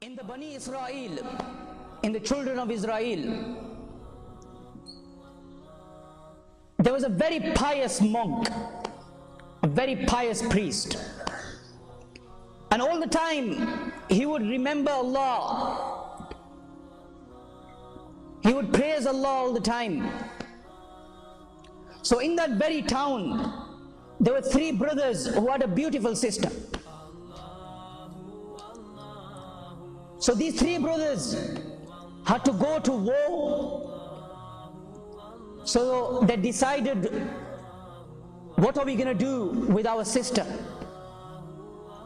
In the Bani Israel, in the children of Israel, there was a very pious monk, a very pious priest, and all the time he would remember Allah, he would praise Allah all the time. So in that very town, there were three brothers who had a beautiful sister. So these three brothers had to go to war. So they decided, what are we going to do with our sister?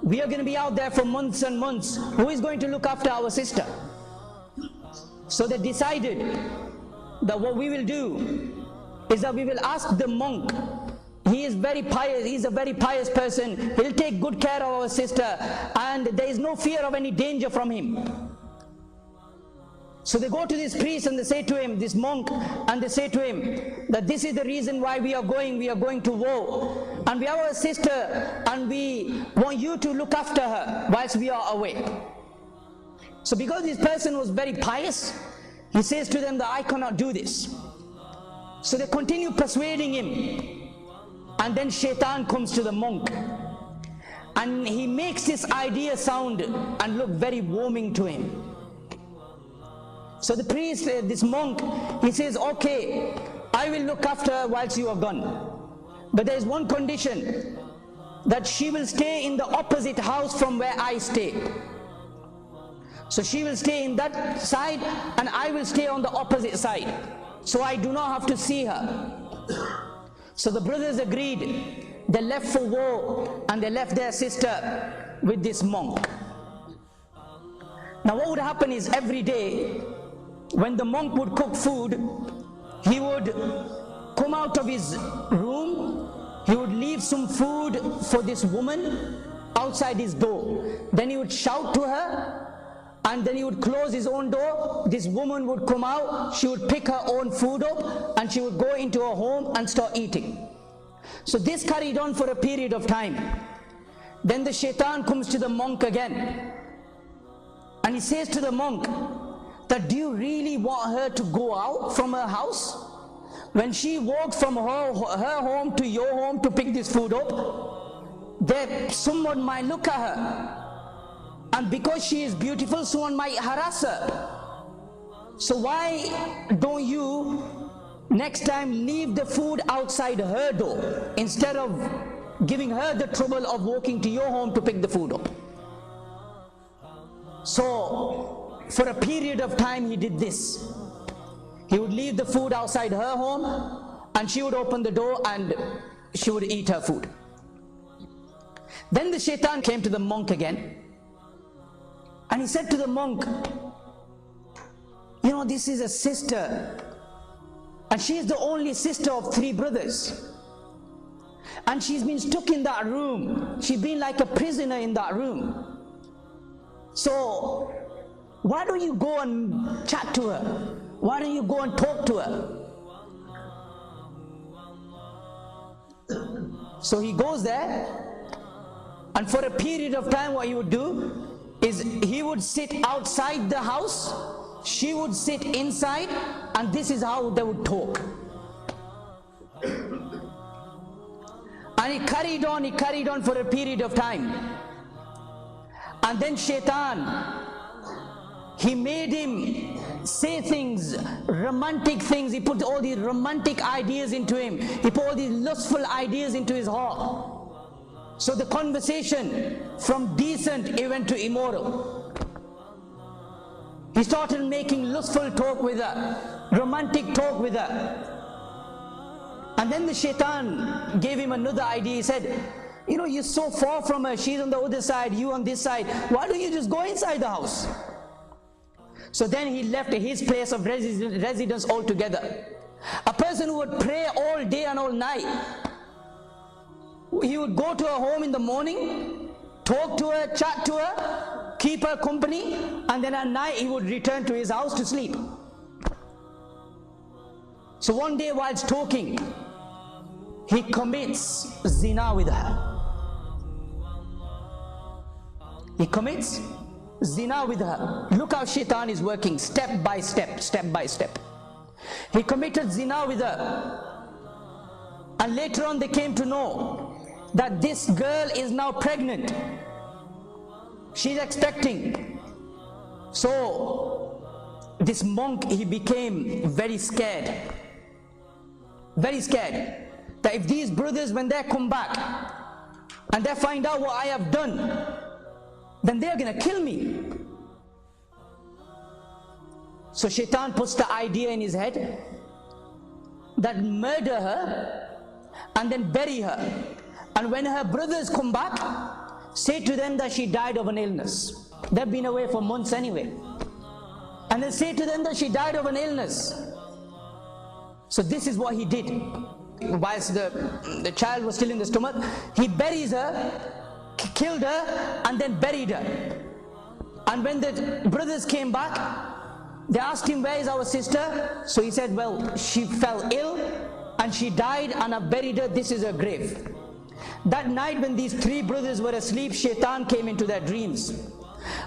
We are going to be out there for months and months. Who is going to look after our sister? So they decided that what we will do is that we will ask the monk. He is very pious, he is a very pious person. He'll take good care of our sister, and there is no fear of any danger from him. So they go to this priest and they say to him, this monk, and they say to him that this is the reason why we are going to war. And we have our sister and we want you to look after her whilst we are away. So because this person was very pious, he says to them that I cannot do this. So they continue persuading him. And then Shaitan comes to the monk and he makes this idea sound and look very warming to him. So the priest, this monk, he says, okay, I will look after her whilst you are gone. But there is one condition, that she will stay in the opposite house from where I stay. So she will stay in that side and I will stay on the opposite side. So I do not have to see her. So the brothers agreed. They left for war and they left their sister with this monk. Now what would happen is, every day when the monk would cook food, he would come out of his room, he would leave some food for this woman outside his door. Then he would shout to her, and then he would close his own door. This woman would come out, she would pick her own food up, and she would go into her home and start eating. So this carried on for a period of time. Then the Shaitan comes to the monk again, and he says to the monk that, do you really want her to go out from her house? When she walks from her home to your home to pick this food up, there someone might look at her. And because she is beautiful, someone might harass her. So why don't you next time leave the food outside her door instead of giving her the trouble of walking to your home to pick the food up? So for a period of time he did this. He would leave the food outside her home and she would open the door and she would eat her food. Then the Shaitan came to the monk again. And he said to the monk, you know, this is a sister, and she is the only sister of three brothers, and she's been stuck in that room. She's been like a prisoner in that room. So why don't you go and chat to her? Why don't you go and talk to her? So he goes there, and for a period of time what he would do is he would sit outside the house, she would sit inside, and this is how they would talk. And he carried on for a period of time. And then Shaitan, he made him say things, romantic things. He put all these romantic ideas into him. He put all these lustful ideas into his heart. So the conversation from decent, it went to immoral. He started making lustful talk with her, romantic talk with her. And then the Shaitan gave him another idea. He said, you know, you're so far from her, she's on the other side, you on this side, why don't you just go inside the house? So then he left his place of residence altogether. A person who would pray all day and all night, he would go to her home in the morning, talk to her, chat to her, keep her company, and then at night he would return to his house to sleep. So one day whilst talking, he commits zina with her. He commits zina with her. Look how shaitan is working, step by step, step by step. He committed zina with her, and later on they came to know that this girl is now pregnant. She's expecting. So this monk, he became very scared, that if these brothers, when they come back and they find out what I have done, then they're gonna kill me. So shaitan puts the idea in his head that murder her and then bury her, and when her brothers come back, say to them that she died of an illness. They've been away for months anyway, and then say to them that she died of an illness. So this is what he did. Whilst the child was still in the stomach, he buries her, killed her, and then buried her. And when the brothers came back, they asked him, where is our sister? So he said, well, she fell ill and she died, and I buried her. This is her grave. That night when these three brothers were asleep, shaitan came into their dreams,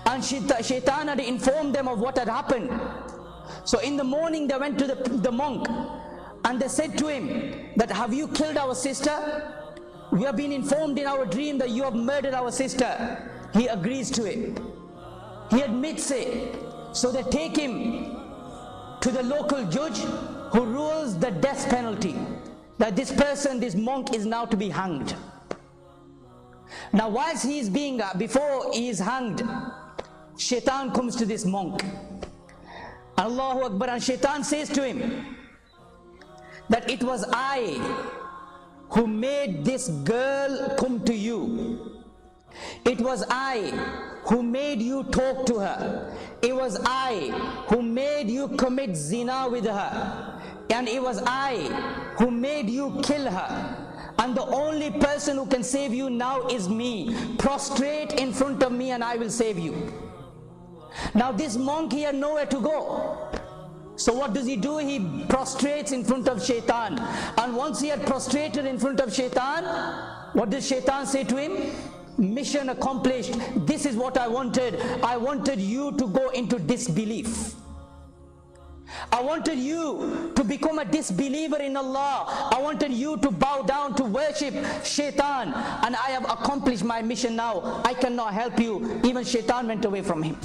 and shaitan had informed them of what had happened. So in the morning they went to the monk, and they said to him that, have you killed our sister? We have been informed in our dream that you have murdered our sister. He agrees to it. He admits it. So they take him to the local judge, who rules the death penalty, that this person, this monk, is now to be hanged. Now whilst he is being, before he is hanged, shaitan comes to this monk. Allahu Akbar. And shaitan says to him that it was I who made this girl come to you. It was I who made you talk to her. It was I who made you commit zina with her. And it was I who made you kill her. And the only person who can save you now is me. Prostrate in front of me and I will save you. Now this monk, he had nowhere to go. So what does he do? He prostrates in front of shaitan. And once he had prostrated in front of shaitan, what does shaitan say to him? Mission accomplished. This is what I wanted. I wanted you to go into disbelief. I wanted you to become a disbeliever in Allah. I wanted you to bow down to worship shaitan. And I have accomplished my mission now. I cannot help you. Even shaitan went away from him.